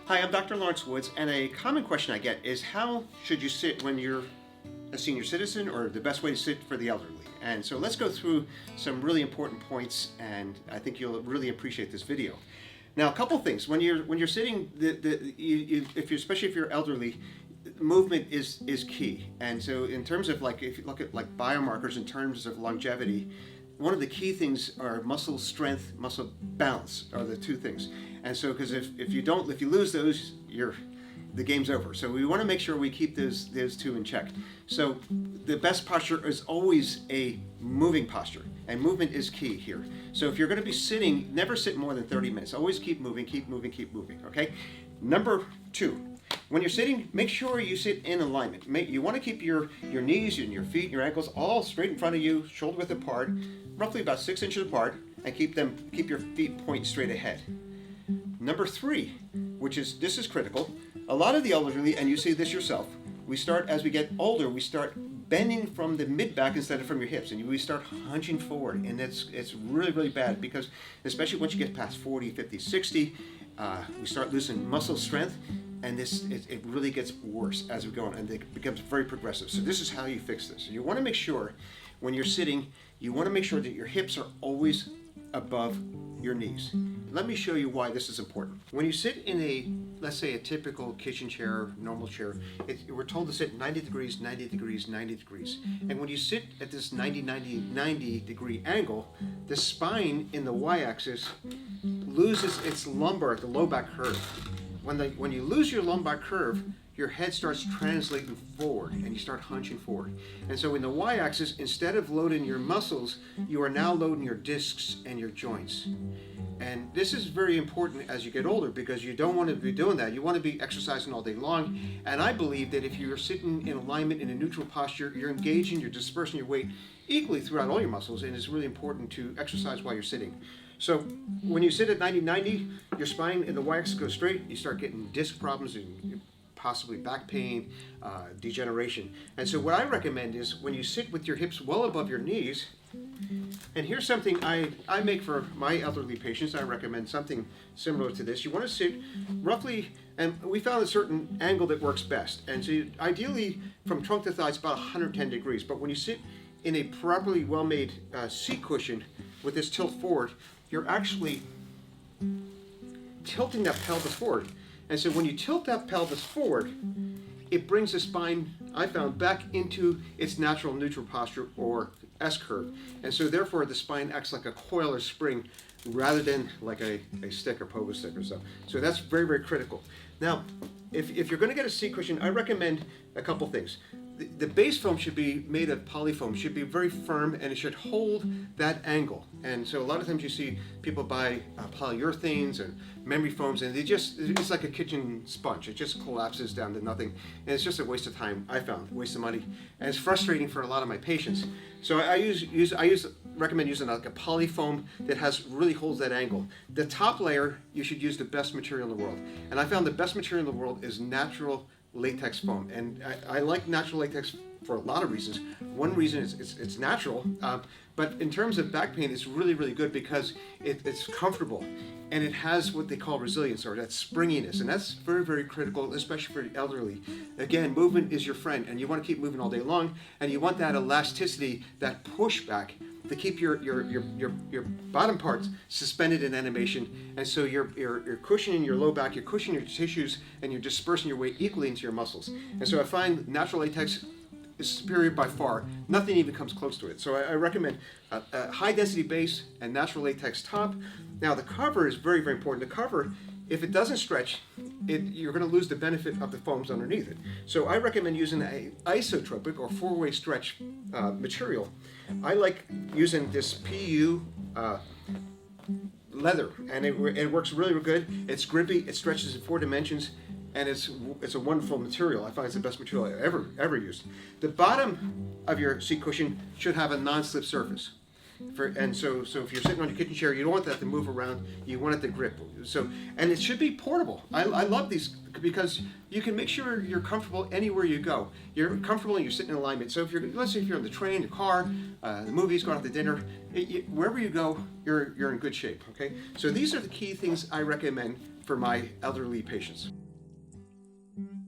Hi, I'm Dr. Lawrence Woods, and a common question I get is how should you sit when you're a senior citizen, or the best way to sit for the elderly? And so let's go through some really important points, and I think you'll really appreciate this video. Now, a couple things. When you're sitting, if you especially if you're elderly, movement is key. And so in terms of, like, if you look at like biomarkers in terms of longevity, one of the key things are muscle strength, muscle balance are the two things. And so, because if you lose those, the game's over. So we want to make sure we keep those two in check. So the best posture is always a moving posture, and movement is key here. So if you're going to be sitting, never sit more than 30 minutes. Always keep moving, keep moving, keep moving. Okay. Number two, when you're sitting, make sure you sit in alignment. You want to keep your knees and your feet and your ankles all straight in front of you, shoulder width apart, roughly about 6 inches apart, and keep your feet point straight ahead. Number three, this is critical. A lot of the elderly, and you see this yourself, as we get older, we start bending from the mid-back instead of from your hips, and we start hunching forward, and it's really, really bad, because especially once you get past 40, 50, 60, we start losing muscle strength, and it really gets worse as we go on, and it becomes very progressive. So this is how you fix this. So you want to make sure when you're sitting, you want to make sure that your hips are always above your knees. Let me show you why this is important. When you sit in let's say a typical kitchen chair, normal chair, we're told to sit 90 degrees, 90 degrees, 90 degrees. And when you sit at this 90, 90, 90 degree angle, the spine in the y-axis loses its lumbar, the low back curve. When you lose your lumbar curve, your head starts translating forward, and you start hunching forward. And so in the y-axis, instead of loading your muscles, you are now loading your discs and your joints. And this is very important as you get older, because you don't want to be doing that. You want to be exercising all day long. And I believe that if you're sitting in alignment in a neutral posture, you're dispersing your weight equally throughout all your muscles, and it's really important to exercise while you're sitting. So when you sit at 90-90, your spine in the y-axis goes straight, you start getting disc problems and possibly back pain, degeneration. And so what I recommend is when you sit with your hips well above your knees, and here's something I make for my elderly patients. I recommend something similar to this. You want to sit roughly, and we found a certain angle that works best. And so ideally from trunk to thigh, it's about 110 degrees. But when you sit in a properly well-made seat cushion with this tilt forward, you're actually tilting that pelvis forward. And so when you tilt that pelvis forward, it brings the spine, I found, back into its natural neutral posture, or S-curve. And so therefore the spine acts like a coil or spring rather than like a stick or pogo stick or so. So that's very, very critical. Now, if you're going to get a seat cushion, I recommend a couple things. The base foam should be made of polyfoam, should be very firm, and it should hold that angle. And so a lot of times you see people buy polyurethanes and memory foams, and it's like a kitchen sponge. It just collapses down to nothing, and it's just a waste of time, I found, waste of money, and it's frustrating for a lot of my patients. So I recommend using like a polyfoam that really holds that angle. The top layer, you should use the best material in the world, and I found the best material in the world is natural latex foam. And I like natural latex for a lot of reasons. One reason is it's natural, but in terms of back pain, it's really, really good because it's comfortable, and it has what they call resilience, or that springiness, and that's very, very critical, especially for the elderly. Again, movement is your friend, and you want to keep moving all day long, and you want that elasticity, that pushback, to keep your bottom parts suspended in animation, and so you're cushioning your low back, you're cushioning your tissues, and you're dispersing your weight equally into your muscles. And so I find natural latex is superior by far. Nothing even comes close to it. So I recommend a high density base and natural latex top. Now the cover is very, very important. The cover, if it doesn't stretch, you're going to lose the benefit of the foams underneath it. So I recommend using an isotropic or four-way stretch material. I like using this PU leather, and it works really, really good. It's grippy, it stretches in 4 dimensions, and it's a wonderful material. I find it's the best material I've ever used. The bottom of your seat cushion should have a non-slip surface. So if you're sitting on your kitchen chair, you don't want that to move around. You want it to grip. And it should be portable. I love these because you can make sure you're comfortable anywhere you go. You're comfortable and you're sitting in alignment. So let's say if you're on the train, the car, the movies, going out to dinner, wherever you go, you're in good shape. Okay. So these are the key things I recommend for my elderly patients.